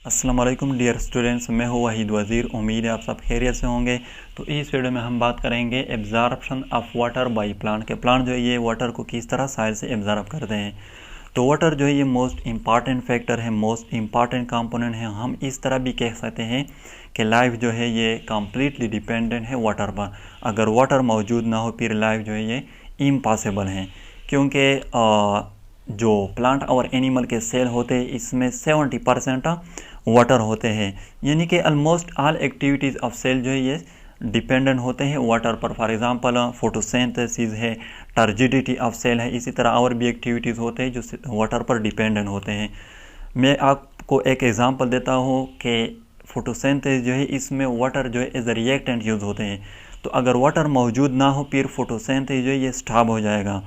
अस्सलाम वालेकुम dear students, मैं हूँ वहीद वज़ीर। उम्मीद है आप सब खैरियत से होंगे। तो इस वीडियो में हम बात करेंगे absorption of water by plant के प्लांट जो है ये वाटर को किस तरह साइल से एब्जॉर्ब करते हैं। तो वाटर जो है ये मोस्ट इम्पॉर्टेंट फैक्टर है, मोस्ट इम्पॉर्टेंट कंपोनेंट है। हम इस तरह भी कह सकते हैं कि लाइफ जो है ये कम्प्लीटली डिपेंडेंट है वाटर पर। अगर वाटर मौजूद ना हो फिर लाइफ जो है ये इम्पॉसिबल है, क्योंकि जो प्लांट और एनिमल के सेल होते हैं इसमें 70% वाटर होते हैं, यानी कि almost all activities of cell जो है ये डिपेंडेंट होते हैं वाटर पर। फॉर एग्जांपल फोटोसिंथेसिस है, टर्जिडिटी ऑफ सेल है, इसी तरह और भी एक्टिविटीज़ होते हैं जो वाटर पर डिपेंडेंट होते हैं। मैं आपको एक एग्जांपल देता हूँ कि फोटोसिंथेसिस जो है इसमें वाटर जो है एज ए रिएक्टेंट यूज़ होते हैं। तो अगर वाटर मौजूद ना हो फिर फोटोसिंथेसिस जो है ये स्टॉप हो जाएगा,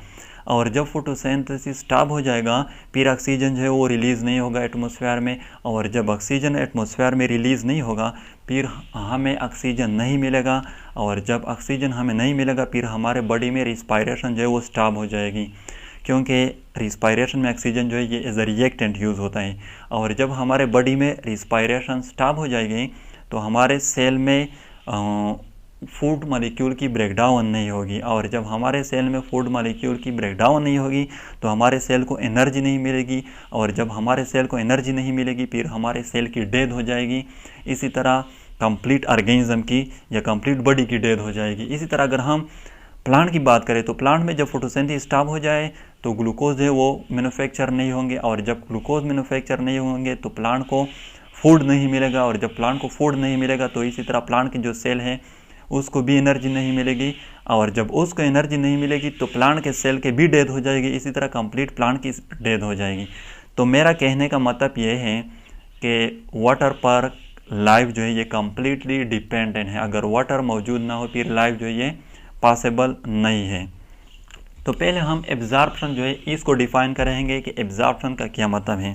और जब फोटोसिंथेसिस स्टॉप हो जाएगा फिर ऑक्सीजन जो है वो रिलीज़ नहीं होगा एटमॉस्फेयर में, और जब ऑक्सीजन एटमॉस्फेयर में रिलीज़ नहीं होगा फिर हमें ऑक्सीजन नहीं मिलेगा, और जब ऑक्सीजन हमें नहीं मिलेगा फिर हमारे बॉडी में रिस्पायरेशन जो है वो स्टॉप हो जाएगी, क्योंकि रिस्पायरेशन में ऑक्सीजन जो है ये एज ए रिएक्टेंट यूज़ होता है। और जब हमारे बॉडी में रिस्पायरेशन स्टॉप हो जाएगी तो हमारे सेल में फूड मॉलिक्यूल की ब्रेकडाउन नहीं होगी, और जब हमारे सेल में फूड मॉलिक्यूल की ब्रेकडाउन नहीं होगी तो हमारे सेल को एनर्जी नहीं मिलेगी, और जब हमारे सेल को एनर्जी नहीं मिलेगी फिर हमारे सेल की डेथ हो जाएगी। इसी तरह कंप्लीट ऑर्गेनिज्म की या कंप्लीट बॉडी की डेथ हो जाएगी। इसी तरह अगर हम प्लांट की बात करें तो प्लांट में जब फोटोसिंथेसिस स्टॉप हो जाए तो ग्लूकोज है वो मैन्युफैक्चर नहीं होंगे, और जब ग्लूकोज मैन्युफैक्चर नहीं होंगे तो प्लांट को फूड नहीं मिलेगा, और जब प्लांट को फूड नहीं मिलेगा तो इसी तरह प्लांट की जो सेल है उसको भी एनर्जी नहीं मिलेगी, और जब उसको एनर्जी नहीं मिलेगी तो प्लांट के सेल के भी डेथ हो जाएगी। इसी तरह कंप्लीट प्लांट की डेथ हो जाएगी। तो मेरा कहने का मतलब ये है कि वाटर पर लाइफ जो है ये कम्प्लीटली डिपेंडेंट है। अगर वाटर मौजूद ना हो फिर लाइफ जो है ये पॉसिबल नहीं है। तो पहले हम एब्जॉर्प्शन जो है इसको डिफाइन करेंगे कि एब्जॉर्प्शन का क्या मतलब है।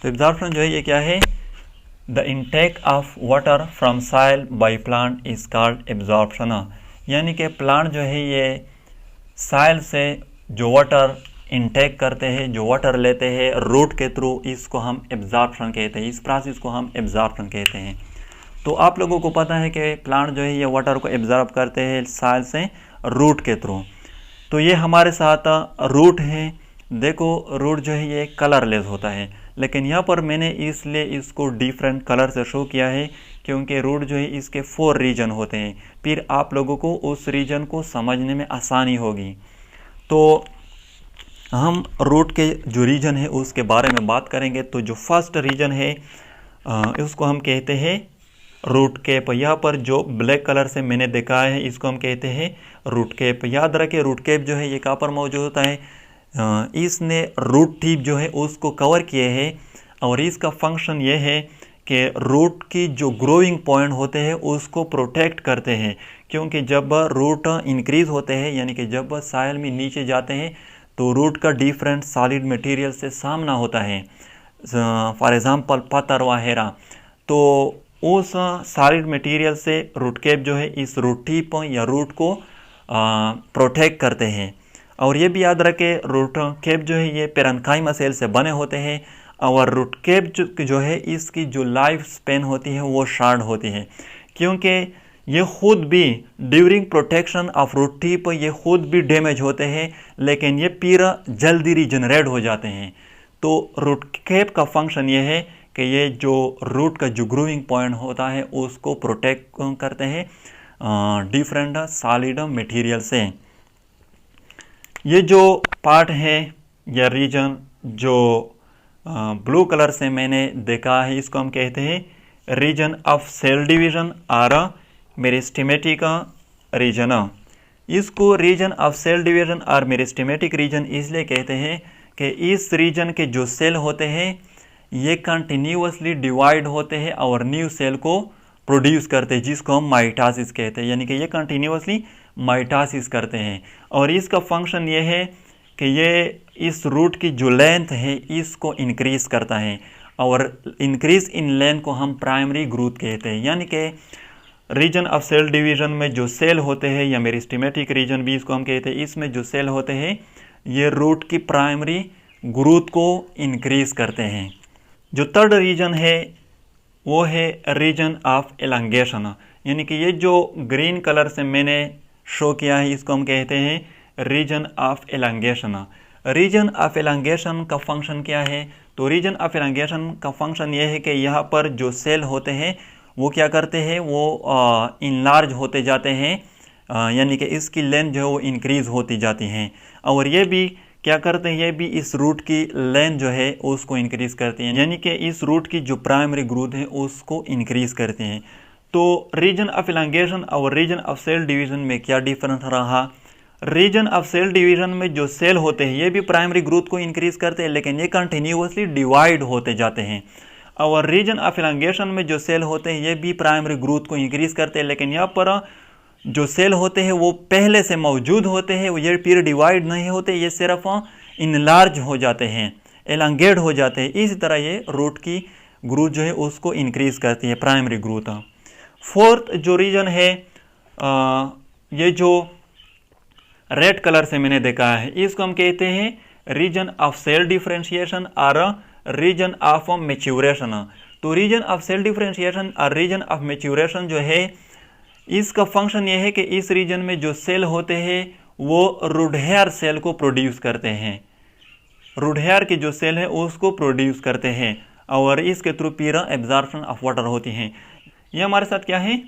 तो एब्जॉर्प्शन जो है ये क्या है? The intake of water from soil by plant is called absorption. यानी कि प्लांट जो है ये साइल से जो वाटर इनटेक करते हैं, जो वाटर लेते हैं रूट के थ्रू, इसको हम एब्जॉर्प्शन कहते हैं। इस प्रोसेस को हम एब्जॉर्प्शन कहते हैं। तो आप लोगों को पता है कि प्लांट जो है ये वाटर को एब्जॉर्ब करते हैं साइल से रूट के थ्रू। तो ये हमारे साथ रूट है। देखो रूट जो है ये कलरलेस होता है, लेकिन यहाँ पर मैंने इसलिए इसको डिफरेंट कलर से शो किया है क्योंकि रूट जो है इसके 4 रीजन होते हैं, फिर आप लोगों को उस रीजन को समझने में आसानी होगी। तो हम रूट के जो रीजन है उसके बारे में बात करेंगे। तो जो फर्स्ट रीजन है उसको हम कहते हैं रूट कैप। यहाँ पर जो ब्लैक कलर से मैंने दिखाया है इसको हम कहते हैं रूट कैप। याद रखें रूट कैप जो है ये कहाँ पर मौजूद होता है? इसने रूट टिप जो है उसको कवर किए हैं, और इसका फंक्शन ये है कि रूट की जो ग्रोइंग पॉइंट होते हैं उसको प्रोटेक्ट करते हैं, क्योंकि जब रूट इंक्रीज होते हैं यानी कि जब साइल में नीचे जाते हैं तो रूट का डिफरेंट सॉलिड मटेरियल से सामना होता है। फॉर एग्जांपल पत्थर वगैरह, तो उस सॉलिड मटेरियल से रूट कैप जो है इस रूट टिप या रूट को प्रोटेक्ट करते हैं। और ये भी याद रखें रूट कैप जो है ये पेरेन्काइमा सेल से बने होते हैं, और रूट कैप जो है इसकी जो लाइफ स्पेन होती है वो शॉर्ट होती है, क्योंकि ये खुद भी during protection of root tip ये खुद भी डैमेज होते हैं, लेकिन ये फिर जल्दी रीजनरेट हो जाते हैं। तो रूट कैप का फंक्शन ये है कि ये जो रूट का जो ग्रोइंग पॉइंट होता है उसको प्रोटेक्ट करते हैं डिफरेंट सॉलिड मटेरियल से। ये जो पार्ट है या रीजन जो ब्लू कलर से मैंने देखा है इसको हम कहते हैं रीजन ऑफ सेल डिवीजन और मेरिस्टेमेटिक रीजन। इसको रीजन ऑफ सेल डिवीजन और मेरिस्टेमेटिक रीजन इसलिए कहते हैं कि इस रीजन के जो सेल होते हैं ये कंटिन्यूअसली डिवाइड होते हैं और न्यू सेल को प्रोड्यूस करते हैं, जिसको हम माइटोसिस कहते हैं। यानी कि ये कंटिन्यूअसली माइटोसिस करते हैं, और इसका फंक्शन ये है कि ये इस रूट की जो लेंथ है इसको इंक्रीज करता है, और इंक्रीज इन लेंथ को हम प्राइमरी ग्रोथ कहते हैं। यानी कि रीजन ऑफ सेल डिवीजन में जो सेल होते हैं या मेरिस्टेमेटिक रीजन भी इसको हम कहते हैं, इसमें जो सेल होते हैं ये रूट की प्राइमरी ग्रोथ को इंक्रीज करते हैं। जो थर्ड रीजन है वो है रीजन ऑफ एलांगेशन। यानी कि ये जो ग्रीन कलर से मैंने शो किया है इसको हम कहते हैं reason of elongation. Region of एलांगेशन का फंक्शन क्या है? तो रीजन ऑफ एलांगेशन का फंक्शन ये है कि यहाँ पर जो सेल होते हैं वो क्या करते हैं, वो इनलार्ज होते जाते हैं, यानी कि इसकी लेंथ जो है वो इंक्रीज होती जाती हैं। और ये भी क्या करते हैं, ये भी इस रूट की लेंथ जो है उसको इंक्रीज करते हैं, यानी कि इस रूट की जो प्राइमरी ग्रोथ है उसको इंक्रीज करते हैं। तो रीजन ऑफ एलांगेशन और रीजन ऑफ सेल डिवीजन में क्या डिफरेंस रहा? रीजन ऑफ सेल डिवीजन में जो सेल होते हैं ये भी प्राइमरी ग्रोथ को इंक्रीज करते हैं, लेकिन ये कंटिन्यूअसली डिवाइड होते जाते हैं। और रीजन ऑफ एलांगेशन में जो सेल होते हैं ये भी प्राइमरी ग्रोथ को इंक्रीज करते हैं, लेकिन यहाँ पर जो सेल होते हैं वो पहले से मौजूद होते हैं, ये फिर डिवाइड नहीं होते, ये सिर्फ इनलार्ज हो जाते हैं, एलांगेट हो जाते हैं। इसी तरह ये रूट की ग्रोथ जो है उसको इंक्रीज करती है, प्राइमरी ग्रोथ। फोर्थ जो रीजन है, ये जो रेड कलर से मैंने देखा है इसको हम कहते हैं रीजन ऑफ सेल डिफरेंशिएशन और रीजन ऑफ मैच्योरेशन। तो रीजन ऑफ सेल डिफरेंशिएशन और रीजन ऑफ मैच्योरेशन जो है इसका फंक्शन ये है कि इस रीजन में जो सेल होते हैं वो रूडहेयर सेल को प्रोड्यूस करते हैं, रूडहेयर की जो सेल है उसको प्रोड्यूस करते हैं और इसके through Pir absorption of water होती हैं। ये हमारे साथ क्या है,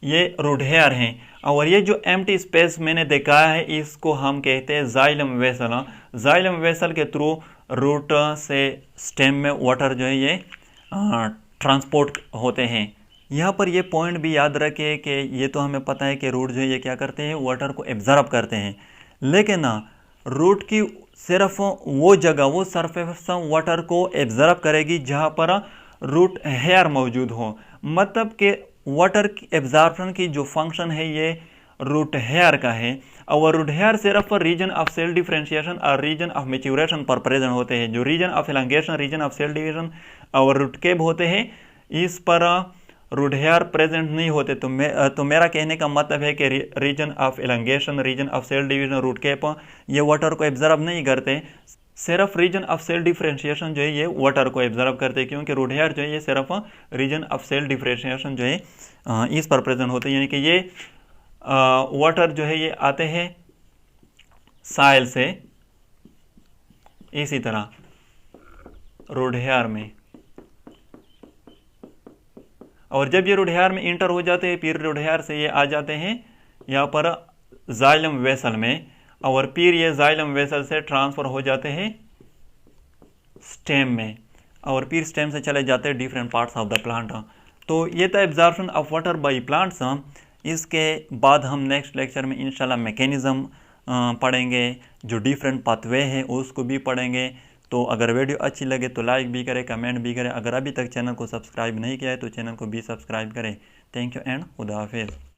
ये रूडहेयर हैं। और ये जो एम्प्टी स्पेस मैंने देखा है इसको हम कहते हैं जाइलम वेसल। जाइलम वेसल के थ्रू रूट से स्टेम में वाटर जो है ये ट्रांसपोर्ट होते हैं। यहाँ पर ये पॉइंट भी याद रखें कि ये तो हमें पता है कि रूट जो है ये क्या करते हैं, वाटर को एब्जॉर्ब करते हैं, लेकिन रूट की सिर्फ वो जगह, वो सरफेस वाटर को एब्जॉर्ब करेगी जहाँ पर रूट हेयर मौजूद हो। मतलब कि वाटर की एब्जॉर्प्शन की जो फंक्शन है ये रूट हेयर का है, और रूट हेयर सिर्फ रीजन ऑफ सेल डिफरेंशिएशन और रीजन ऑफ मैच्योरेशन पर प्रेजेंट होते हैं। जो region of elongation, region of cell division और रूट केब होते हैं इस पर रूट हेयर प्रेजेंट नहीं होते। तो मेरा कहने का मतलब है कि region of elongation, region of cell division, root cap ये वाटर को एब्जॉर्ब नहीं करते, सिर्फ रीजन ऑफ सेल डिफरेंशिएशन जो है ये वाटर को एब्जॉर्ब करते हैं, क्योंकि रूट हेयर जो है ये सिर्फ रीजन ऑफ सेल डिफरेंशिएशन जो है इस पर प्रेजेंट होते हैं। यानी कि ये वाटर जो है ये आते हैं साइल से, इसी तरह रूट हेयर में, और जब ये रूट हेयर में इंटर हो जाते हैं फिर रूट हेयर से ये आ जाते हैं यहाँ पर जाइलम वेसल में, और फिर ये जाइलम वेसल से ट्रांसफर हो जाते हैं स्टेम में, और फिर स्टेम से चले जाते हैं different parts of the plant. तो ये था absorption of water by plants. इसके बाद हम नेक्स्ट लेक्चर में इंशाल्लाह मैकेनिज्म पढ़ेंगे, जो डिफरेंट पाथवे है उसको भी पढ़ेंगे। तो अगर वीडियो अच्छी लगे तो लाइक भी करें, कमेंट भी करें। अगर अभी तक चैनल को सब्सक्राइब नहीं किया है तो चैनल को भी सब्सक्राइब करें। थैंक यू एंड खुदा हाफिज़।